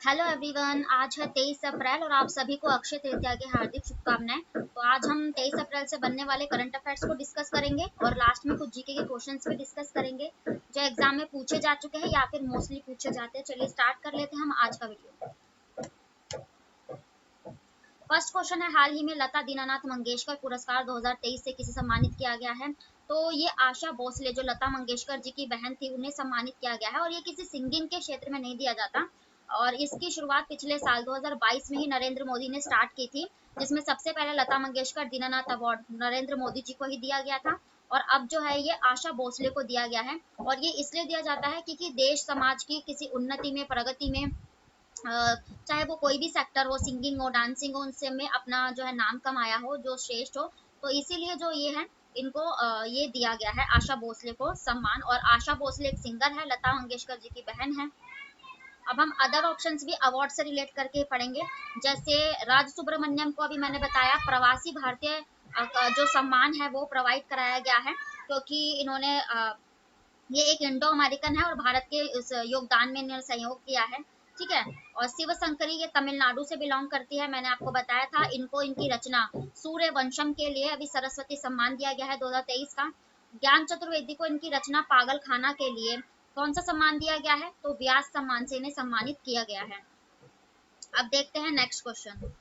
Hello everyone, आज है 23 अप्रैल और आप सभी को अक्षय तृतीया की हार्दिक शुभकामनाएं। तो आज हम 23 अप्रैल से बनने वाले करंट अफेयर्स को डिस्कस करेंगे और लास्ट में कुछ जीके के क्वेश्चंस भी डिस्कस करेंगे जो एग्जाम में पूछे जा चुके हैं या फिर मोस्टली पूछे जाते हैं। चलिए स्टार्ट कर लेते हैं हम आज का वीडियो। फर्स्ट क्वेश्चन है, हाल ही में लता दीनानाथ मंगेशकर पुरस्कार 2023 से किसे सम्मानित किया गया है? तो ये आशा भोसले जो लता मंगेशकर जी की बहन थी उन्हें सम्मानित किया गया है और ये किसी सिंगिंग के क्षेत्र में नहीं दिया जाता। और इसकी शुरुआत पिछले साल 2022 में ही नरेंद्र मोदी ने स्टार्ट की थी, जिसमें सबसे पहले लता मंगेशकर दीनानाथ अवार्ड नरेंद्र मोदी जी को ही दिया गया था और अब जो है ये आशा भोसले को दिया गया है। और ये इसलिए दिया जाता है क्योंकि देश समाज की किसी उन्नति में, प्रगति में, चाहे वो कोई भी सेक्टर हो, सिंगिंग हो, डांसिंग हो, उनसे में अपना जो है नाम कमाया हो, जो श्रेष्ठ हो, तो इसीलिए जो ये है इनको ये दिया गया है आशा भोसले को सम्मान। और आशा भोसले एक सिंगर है, लता मंगेशकर जी की बहन है। अब हम अदर ऑप्शंस भी अवार्ड से रिलेट करके पढ़ेंगे। जैसे राज सुब्रमण्यम को अभी मैंने बताया, प्रवासी भारतीय जो सम्मान है वो प्रोवाइड कराया गया है क्योंकि इन्होंने ये एक इंडो अमेरिकन है और भारत के इस योगदान में इन्होंने सहयोग किया है। ठीक है। और शिव शंकरी ये तमिलनाडु से बिलोंग करती है, मैंने आपको बताया था। इनको इनकी रचना सूर्य वंशम के लिए अभी सरस्वती सम्मान दिया गया है 2023 का। ज्ञान चतुर्वेदी को इनकी रचना पागल खाना के लिए कौन सा सम्मान दिया गया है? तो व्यास सम्मान से इन्हें सम्मानित किया गया है। अब देखते हैं नेक्स्ट क्वेश्चन।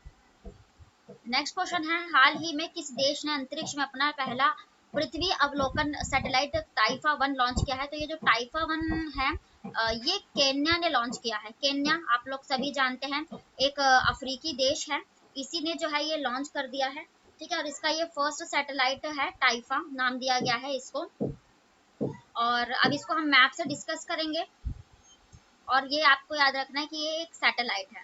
नेक्स्ट क्वेश्चन है, हाल ही में किस देश ने अंतरिक्ष में अपना पहला पृथ्वी अवलोकन सैटेलाइट टाइफा 1 लॉन्च किया है? तो ये जो टाइफा 1 है ये केन्या ने लॉन्च किया है। केन्या आप लोग सभी जानते हैं एक अफ्रीकी देश है, इसी ने जो है ये लॉन्च कर दिया है। ठीक है। और इसका ये फर्स्ट सैटेलाइट है, टाइफा नाम दिया गया है इसको। और अब इसको हम मैप से डिस्कस करेंगे और ये आपको याद रखना है कि ये एक सैटेलाइट है।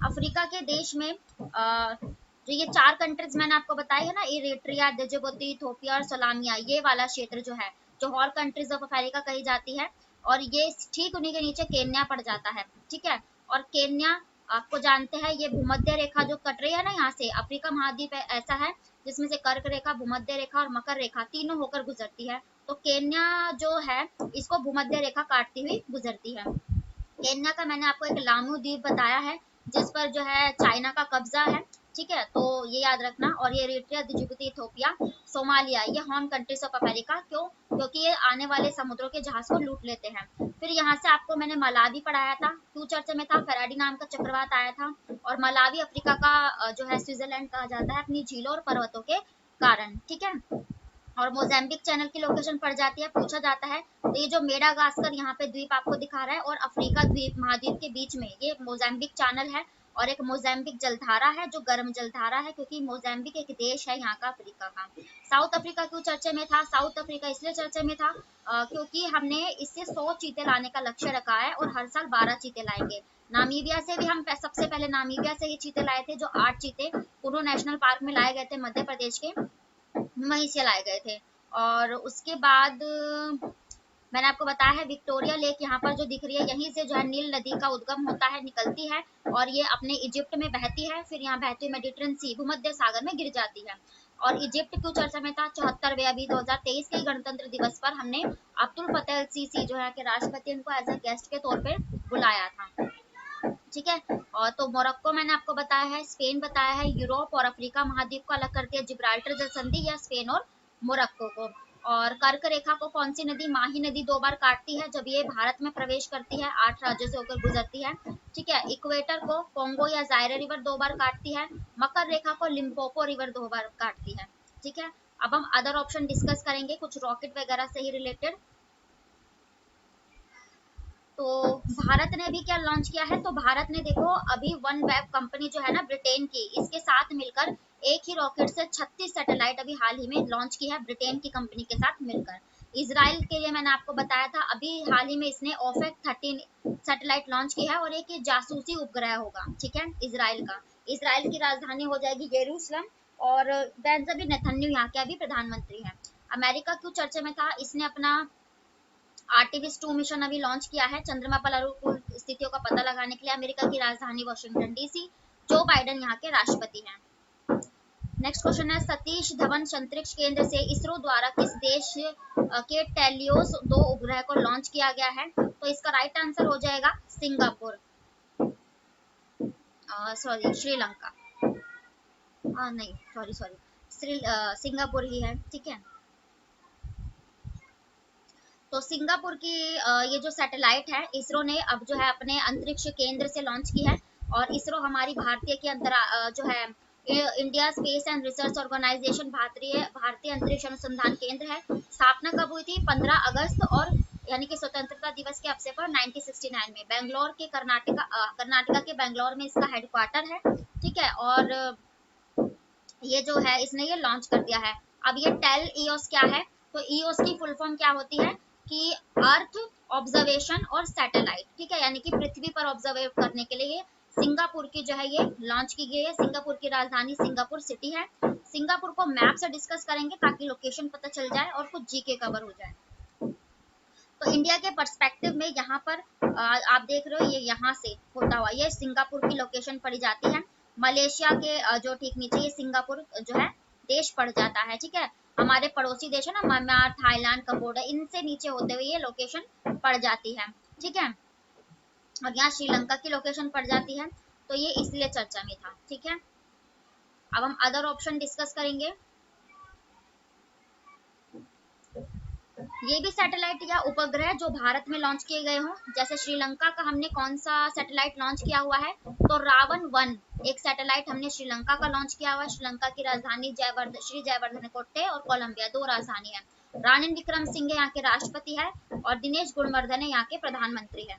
अफ्रीका के देश में जो ये 4 कंट्रीज मैंने आपको बताई है ना, इरिट्रिया, डिजिबुती, इथोपिया और सलामिया, ये वाला क्षेत्र जो है, जो हॉल कंट्रीज ऑफ अफ्रीका कही जाती है, और ये ठीक उन्हीं के नीचे केन्या पड़ जाता है। ठीक है। और केन्या आपको जानते हैं ये भूमध्य रेखा जो कट रही है ना यहाँ से, अफ्रीका महाद्वीप ऐसा है जिसमें से कर्क रेखा, भूमध्य रेखा और मकर रेखा तीनों होकर गुजरती है। तो केन्या जो है इसको भूमध्य रेखा काटती हुई गुजरती है। केन्या का मैंने आपको एक लामू द्वीप बताया है जिस पर जो है चाइना का कब्जा है। ठीक है। तो ये याद रखना। और ये इरिट्रिया, जिबूती, इथोपिया, सोमालिया, ये हॉर्न कंट्रीज ऑफ अमेरिका, क्यों? क्योंकि ये आने वाले समुद्रों के जहाज को लूट लेते हैं। फिर यहाँ से आपको मैंने मलावी पढ़ाया था, क्यों चर्चा में था? फेराडी नाम का चक्रवात आया था और मलावी अफ्रीका का जो है स्विट्जरलैंड कहा जाता है अपनी झीलों और पर्वतों के कारण। ठीक है। और मोजाम्बिक चैनल की लोकेशन पड़ जाती है, पूछा जाता है। तो ये जो मेडागास्कर यहाँ पे द्वीप आपको दिखा रहा है और अफ्रीका द्वीप महाद्वीप के बीच में ये मोजाम्बिक चैनल है और एक मोजाम्बिक जलधारा है जो गर्म जलधारा है, क्योंकि मोजाम्बिक एक देश है यहाँ का अफ्रीका का। साउथ अफ्रीका क्यों चर्चे में था? साउथ अफ्रीका इसलिए चर्चे में था क्योंकि हमने इससे 100 चीते लाने का लक्ष्य रखा है और हर साल 12 चीते लाएंगे। नामीबिया से भी हम सबसे पहले नामीबिया से ही चीते लाए थे, जो 8 चीते कुनु नेशनल पार्क में लाए गए थे मध्य प्रदेश के, वहीं से लाए गए थे। और उसके बाद मैंने आपको बताया है विक्टोरिया लेक यहाँ पर जो दिख रही है, यहीं से जो है नील नदी का उद्गम होता है, निकलती है और ये अपने इजिप्ट में बहती है, फिर यहाँ बहती हुई मेडिटेरेनियन सी भूमध्य सागर में गिर जाती है। और इजिप्ट क्यों चर्चा में था? 74वें अभी 2023 के गणतंत्र दिवस पर हमने अब्दुल फतेह अल सीसी जो है कि राष्ट्रपति, उनको एज ए गेस्ट के तौर पे बुलाया था। ठीक है। और तो मोरक्को मैंने आपको बताया है, स्पेन बताया है, यूरोप और अफ्रीका महाद्वीप को अलग करती है जिब्राल्टर जल संधि, या स्पेन और मोरक्को को। और कर्क रेखा को कौन सी नदी? माही नदी 2 बार काटती है जब ये भारत में प्रवेश करती है, 8 राज्यों से होकर गुजरती है। ठीक है। इक्वेटर को कोंगो या जायरे रिवर 2 बार काटती है। मकर रेखा को लिम्पोपो रिवर 2 बार काटती है। ठीक है। अब हम अदर ऑप्शन डिस्कस करेंगे कुछ रॉकेट वगैरह से ही रिलेटेड। तो भारत ने अभी क्या लॉन्च किया है? तो भारत ने देखो अभी वन वेब कंपनी जो है ना ब्रिटेन की, इसके साथ मिलकर एक ही रॉकेट से 36 सैटेलाइट अभी हाल ही में लॉन्च की है ब्रिटेन की कंपनी के साथ मिलकर। इसराइल के लिए मैंने आपको बताया था अभी हाल ही में इसने ओफेक 13 सैटेलाइट लॉन्च की है और एक जासूसी उपग्रह होगा। ठीक है। इसराइल का, इसराइल की राजधानी हो जाएगी यरूशलेम और बेंजामिन नेतन्याहू यहाँ के अभी प्रधानमंत्री हैं। अमेरिका क्यों चर्चे में था? इसने अपना आर्टेमिस 2 मिशन अभी लॉन्च किया है चंद्रमा पर अनुकूल स्थितियों का पता लगाने के लिए। अमेरिका की राजधानी वाशिंगटन डीसी, जो बाइडेन यहाँ के राष्ट्रपति हैं। नेक्स्ट क्वेश्चन है, सतीश धवन अंतरिक्ष केंद्र से इसरो द्वारा किस देश के टेलियोस 2 उपग्रह को लॉन्च किया गया है? तो इसका राइट आंसर हो जाएगा सिंगापुर, सॉरी श्रीलंका, नहीं सॉरी सॉरी, सिंगापुर ही है, ठीक है। तो सिंगापुर की ये जो सैटेलाइट है इसरो ने अब जो है अपने अंतरिक्ष केंद्र से लॉन्च की है, और इसरो हमारी भारतीय के अंतर जो है India space and research organisation भारतीय भारतीय अंतरिक्ष अनुसंधान केंद्र है। स्थापना कब हुई थी? 15 अगस्त, और यानी कि स्वतंत्रता दिवस के अवसर पर 1969 में बेंगलोर के कर्नाटका के बेंगलोर में इसका हेडक्वार्टर है, ठीक है। और ये जो है इसने ये लॉन्च कर दिया है। अब ये टेल ईओस क्या है? तो ईओस की फुल फॉर्म क्या होती है कि अर्थ ऑब्जर्वेशन और सैटेलाइट, ठीक है, यानी कि पृथ्वी पर ऑब्जर्व करने के लिए सिंगापुर की जो है ये लॉन्च की गई है। सिंगापुर की राजधानी सिंगापुर सिटी है। सिंगापुर को मैप से डिस्कस करेंगे ताकि लोकेशन पता चल जाए और कुछ जीके कवर हो जाए। तो इंडिया के पर्सपेक्टिव में यहाँ पर आप देख रहे हो ये यहाँ से होता हुआ ये सिंगापुर की लोकेशन पड़ी जाती है। मलेशिया के जो ठीक नीचे ये सिंगापुर जो है देश पड़ जाता है, ठीक है। हमारे पड़ोसी देश है ना म्यांमार, थाईलैंड, कंबोडिया, इनसे नीचे होते हुए ये लोकेशन पड़ जाती है, ठीक है। और यहाँ श्रीलंका की लोकेशन पड़ जाती है, तो ये इसलिए चर्चा में था, ठीक है। अब हम अदर ऑप्शन डिस्कस करेंगे। ये भी सैटेलाइट या उपग्रह जो भारत में लॉन्च किए गए हों, जैसे श्रीलंका का हमने कौन सा सैटेलाइट लॉन्च किया हुआ है? तो रावण 1 एक सैटेलाइट हमने श्रीलंका का लॉन्च किया हुआ है। श्रीलंका की राजधानी श्री जयवर्धन कोट्टे और कोलंबिया, दो राजधानी है। रानिल विक्रम सिंघे यहाँ के राष्ट्रपति है, और दिनेश गुणवर्धन यहाँ के प्रधानमंत्री है।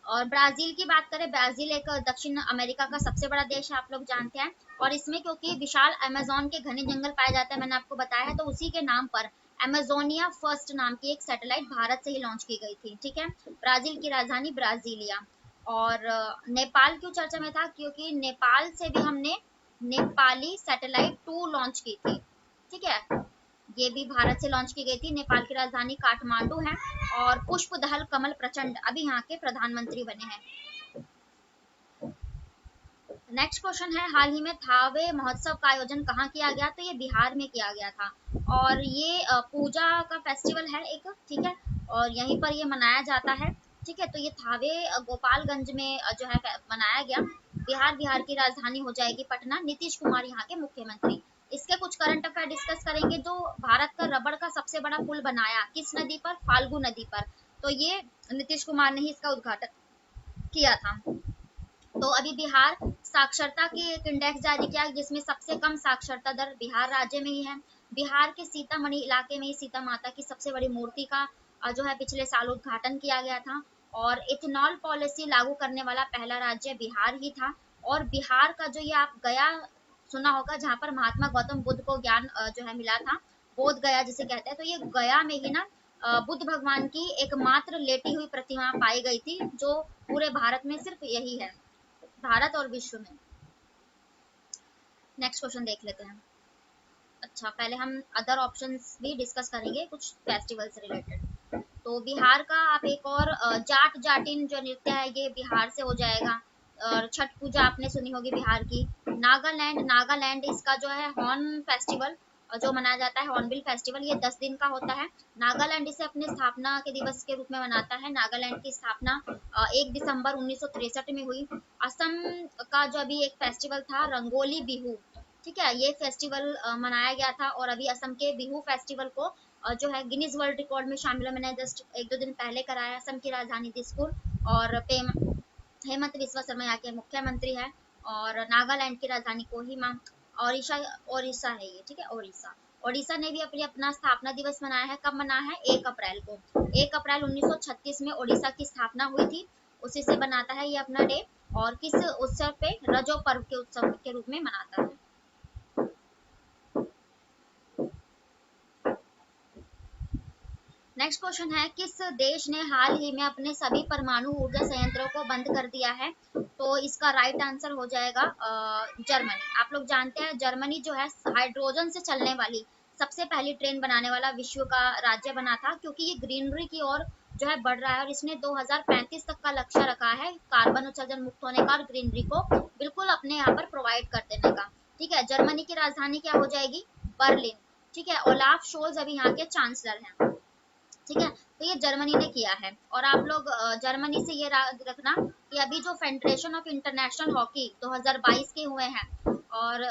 और ब्राजील की बात करें, ब्राजील एक दक्षिण अमेरिका का सबसे बड़ा देश है, आप लोग जानते हैं। और इसमें क्योंकि विशाल अमेज़न के घने जंगल पाए जाते हैं, मैंने आपको बताया है, तो उसी के नाम पर अमेजोनिया फर्स्ट नाम की एक सैटेलाइट भारत से ही लॉन्च की गई थी, ठीक है। ब्राजील की राजधानी ब्राजीलिया। और नेपाल क्यों चर्चा में था? क्योंकि नेपाल से भी हमने नेपाली सैटेलाइट 2 लॉन्च की थी, ठीक है। ये भी भारत से लॉन्च की गई थी। नेपाल की राजधानी काठमांडू है, और पुष्पदहल कमल प्रचंड अभी यहाँ के प्रधानमंत्री बने हैं। नेक्स्ट क्वेश्चन है, हाल ही में थावे महोत्सव का आयोजन कहाँ किया गया? तो ये बिहार में किया गया था, और ये पूजा का फेस्टिवल है एक, ठीक है, और यहीं पर ये मनाया जाता है, ठीक है। तो ये थावे गोपालगंज में जो है मनाया गया। बिहार की राजधानी हो जाएगी पटना। नीतीश कुमार यहाँ के मुख्यमंत्री। इसके कुछ करंट अफेयर डिस्कस करेंगे। जो भारत का रबड़ का सबसे बड़ा पुल बनाया किस नदी पर? फाल्गु नदी पर। तो ये नीतीश कुमार ने ही इसका उद्घाटन किया था। तो अभी बिहार साक्षरता की एक इंडेक्स जारी किया जिसमें सबसे कम साक्षरता दर बिहार राज्य में ही है। बिहार के सीतामढ़ी इलाके में ही सीता माता की सबसे बड़ी मूर्ति का जो है पिछले साल उद्घाटन किया गया था। और इथेनॉल पॉलिसी लागू करने वाला पहला राज्य बिहार ही था। और बिहार का जो ये आप गया सुना होगा, जहाँ पर महात्मा गौतम बुद्ध को ज्ञान जो है मिला था, बोध गया जिसे कहते हैं। तो ये गया में ही ना बुद्ध भगवान की एकमात्र लेटी हुई प्रतिमा पाई गई थी, जो पूरे भारत में सिर्फ यही है, भारत और विश्व में। नेक्स्ट क्वेश्चन देख लेते हैं। अच्छा, पहले हम अदर ऑप्शंस भी डिस्कस करेंगे कुछ फेस्टिवल से रिलेटेड। तो बिहार का आप एक और जाट जाटिन जो नृत्य है ये बिहार से हो जाएगा। और छठ पूजा आपने सुनी होगी बिहार की। नागालैंड इसका जो है हॉर्न फेस्टिवल जो मनाया जाता है, हॉर्नबिल फेस्टिवल, ये 10 दिन का होता है। नागालैंड इसे अपने स्थापना के दिवस के रूप में मनाता है। नागालैंड की स्थापना 1 दिसंबर 1963 में हुई। असम का जो अभी एक फेस्टिवल था रंगोली बिहू, ठीक है, ये फेस्टिवल मनाया गया था। और अभी असम के बिहू फेस्टिवल को जो है गिनीज वर्ल्ड रिकॉर्ड में शामिल है। मैंने जस्ट 1-2 दिन पहले कराया। असम की राजधानी दिसपुर, और हेमंत बिस्वा शर्मा यहाँ के मुख्यमंत्री है। और नागालैंड की राजधानी कोहिमा। ओडिशा है ये, ठीक है, ओडिशा ने भी अपना स्थापना दिवस मनाया है। कब मनाया है? 1 अप्रैल को। 1 अप्रैल 1936 में ओडिशा की स्थापना हुई थी, उसी से बनाता है ये अपना डे। और किस उत्सव पे? रजो पर्व के उत्सव के रूप में मनाता है। नेक्स्ट क्वेश्चन है, किस देश ने हाल ही में अपने सभी परमाणु ऊर्जा संयंत्रों को बंद कर दिया है? तो इसका राइट आंसर हो जाएगा जर्मनी। आप लोग जानते हैं जर्मनी जो है हाइड्रोजन से चलने वाली सबसे पहली ट्रेन बनाने वाला विश्व का राज्य बना था, क्योंकि ये ग्रीनरी की ओर जो है बढ़ रहा है, और इसने 2035 तक का लक्ष्य रखा है कार्बन उत्सर्जन मुक्त होने का और ग्रीनरी को बिल्कुल अपने यहाँ पर प्रोवाइड कर देने का, ठीक है। जर्मनी की राजधानी क्या हो जाएगी? बर्लिन, ठीक है। ओलाफ शोल्ज अभी यहाँ के चांसलर हैं। ठीक है। तो ये जर्मनी ने किया है। और आप लोग जर्मनी से ये रखना कि अभी जो फेडरेशन ऑफ इंटरनेशनल हॉकी 2022 के हुए हैं, और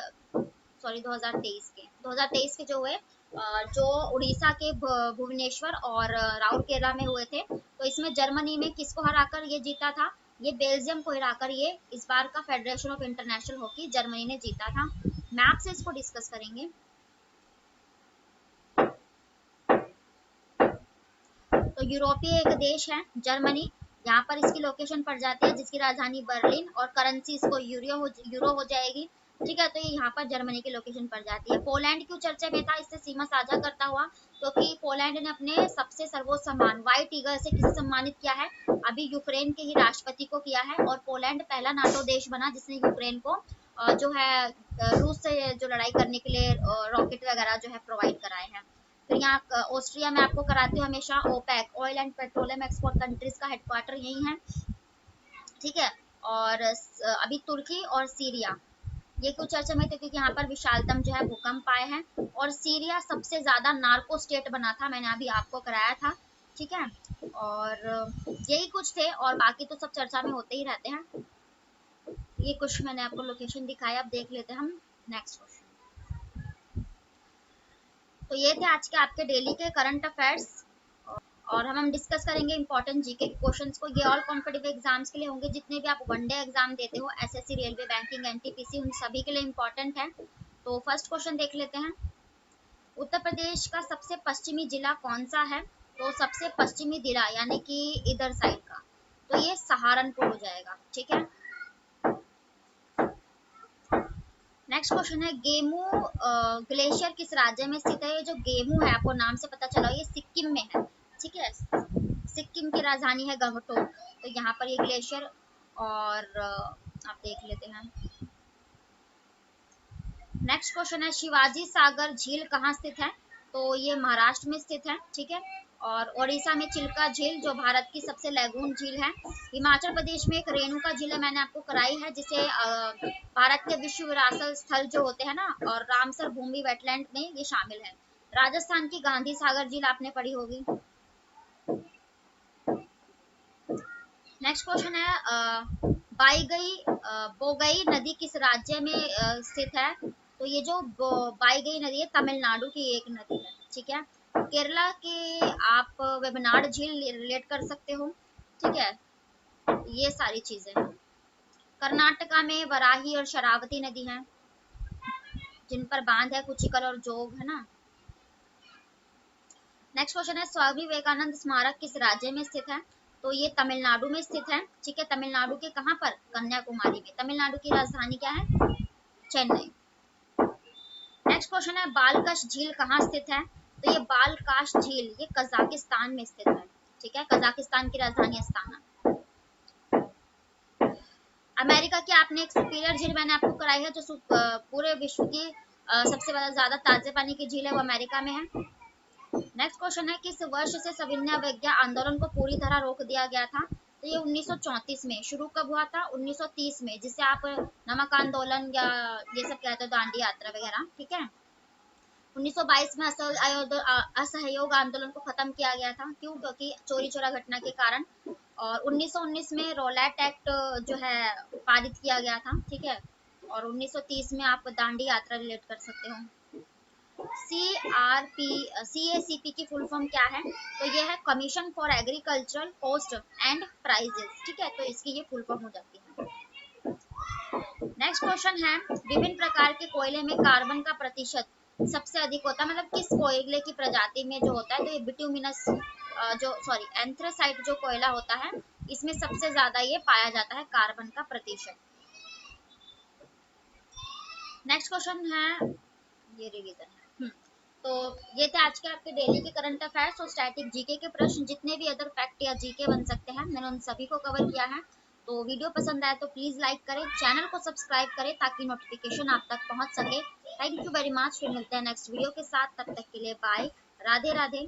सॉरी 2023 के जो हुए, जो उड़ीसा के भुवनेश्वर और राउरकेला में हुए थे, तो इसमें जर्मनी में किसको हराकर ये जीता था? ये बेल्जियम को हराकर ये इस बार का federation of international hockey Germany ने जीता था। मैप से इसको डिस्कस करेंगे। तो यूरोपीय एक देश है जर्मनी, यहाँ पर इसकी लोकेशन पड़ जाती है, जिसकी राजधानी बर्लिन, और करेंसी इसको यूरो हो जाएगी। ठीक है, तो ये यहाँ पर जर्मनी की लोकेशन पड़ जाती है। पोलैंड क्यों चर्चा में था? इससे सीमा साझा करता हुआ, क्योंकि पोलैंड ने अपने सबसे सर्वोच्च सम्मान व्हाइट ईगल से किसे सम्मानित किया है? अभी यूक्रेन के ही राष्ट्रपति को किया है। और पोलैंड पहला नाटो देश बना जिसने यूक्रेन को जो है रूस से जो लड़ाई करने के लिए रॉकेट वगैरह जो है प्रोवाइड कराए हैं। फिर यहाँ ऑस्ट्रिया में आपको कराती हूँ हमेशा OPEC, oil and petroleum export countries का हेडक्वार्टर यही है। ठीक है। और अभी तुर्की और सीरिया ये कुछ चर्चा में थे, क्योंकि यहाँ पर विशालतम जो है भूकंप आए हैं। और सीरिया सबसे ज्यादा नार्को स्टेट बना था, मैंने अभी आपको कराया था। ठीक है। और यही कुछ थे, और बाकी तो सब चर्चा में होते ही रहते हैं। ये कुछ मैंने आपको लोकेशन दिखाया, अब देख लेते हैं हम नेक्स्ट क्वेश्चन। तो ये थे आज के आपके डेली के करंट अफेयर्स, और हम डिस्कस करेंगे इंपॉर्टेंट जीके के क्वेश्चंस को। ये ऑल कॉम्पिटिटिव एग्जाम्स के लिए होंगे, जितने भी आप वनडे एग्जाम देते हो, एसएससी, रेलवे, बैंकिंग, एनटीपीसी, उन सभी के लिए इंपॉर्टेंट है। तो फर्स्ट क्वेश्चन देख लेते हैं। उत्तर प्रदेश का सबसे पश्चिमी जिला कौन सा है? तो सबसे पश्चिमी जिला यानी कि इधर साइड का, तो ये सहारनपुर हो जाएगा। ठीक है। नेक्स्ट क्वेश्चन है, गेमू ग्लेशियर किस राज्य में स्थित है? ये जो गेमू है, आपको नाम से पता चला, ये सिक्किम में है। ठीक है, सिक्किम की राजधानी है गंगटोक, तो यहाँ पर ये ग्लेशियर, और आप देख लेते हैं। नेक्स्ट क्वेश्चन है, शिवाजी सागर झील कहाँ स्थित है? तो ये महाराष्ट्र में स्थित है। ठीक है। और ओडिशा में चिल्का झील, जो भारत की सबसे लैगून झील है। हिमाचल प्रदेश में एक रेणुका झील है, मैंने आपको कराई है, जिसे भारत के विश्व विरासत स्थल जो होते हैं ना, और रामसर भूमि वेटलैंड में ये शामिल है। राजस्थान की गांधी सागर झील आपने पढ़ी होगी। नेक्स्ट क्वेश्चन है, बोगई नदी किस राज्य में स्थित है? तो ये जो बाईगई नदी है, तमिलनाडु की एक नदी है। ठीक है। केरला के आप वेबनाड झील रिलेट कर सकते हो। ठीक है, ये सारी चीजें हैं। कर्नाटका में वराही और शरावती नदी है, जिन पर बांध है, कुचिकल और जोग है ना। नेक्स्ट क्वेश्चन है, स्वामी विवेकानंद स्मारक किस राज्य में स्थित है? तो ये तमिलनाडु में स्थित है। ठीक है, तमिलनाडु के कहां पर? कन्याकुमारी में। तमिलनाडु की राजधानी क्या है? चेन्नई। नेक्स्ट क्वेश्चन है, बालकश झील कहाँ स्थित है? तो ये बालकाश झील ये कजाकिस्तान में स्थित है। ठीक है, कजाकिस्तान की राजधानी अस्ताना। अमेरिका की आपने एक सुपीरियर झील मैंने आपको कराई है, जो पूरे विश्व की सबसे ज्यादा ताजे पानी की झील है, वो अमेरिका में है। नेक्स्ट क्वेश्चन है, किस वर्ष से सविनय अवज्ञा आंदोलन को पूरी तरह रोक दिया गया था? तो ये 1934 में। शुरू कब हुआ था? 1930 में, जिसे आप नमक आंदोलन या ये सब कहते हो, दांडी यात्रा वगैरह। ठीक है। 1922 में असहयोग आंदोलन को खत्म किया गया था। क्यों? क्योंकि चोरी चोरा घटना के कारण। और 1919 में रोलैट एक्ट जो है पारित किया गया था। ठीक है। और 1930 में आप दांडी यात्रा रिलेट कर सकते हो। CACP की फुल फॉर्म क्या है? तो ये है commission for agricultural cost and prices. ठीक है, तो इसकी ये फुल फॉर्म हो जाती है। नेक्स्ट क्वेश्चन है, विभिन्न प्रकार के कोयले में कार्बन का प्रतिशत सबसे अधिक होता है, मतलब किस कोयले की प्रजाति में जो होता है? तो ये बिट्यूमिनस एंथ्रासाइट जो कोयला होता है, इसमें सबसे ज्यादा ये पाया जाता है कार्बन का प्रतिशत। नेक्स्ट क्वेश्चन है, ये रिवीजन है। तो ये थे आज के आपके डेली के करंट अफेयर्स और स्टैटिक जीके के प्रश्न। जितने भी अदर फैक्ट या जीके बन सकते हैं, मैंने उन सभी को कवर किया है। तो वीडियो पसंद आए तो प्लीज लाइक करें, चैनल को सब्सक्राइब करें, ताकि नोटिफिकेशन आप तक पहुंच सके। Thank you very much. फिर मिलते हैं नेक्स्ट वीडियो के साथ, तब तक के लिए बाय, राधे राधे।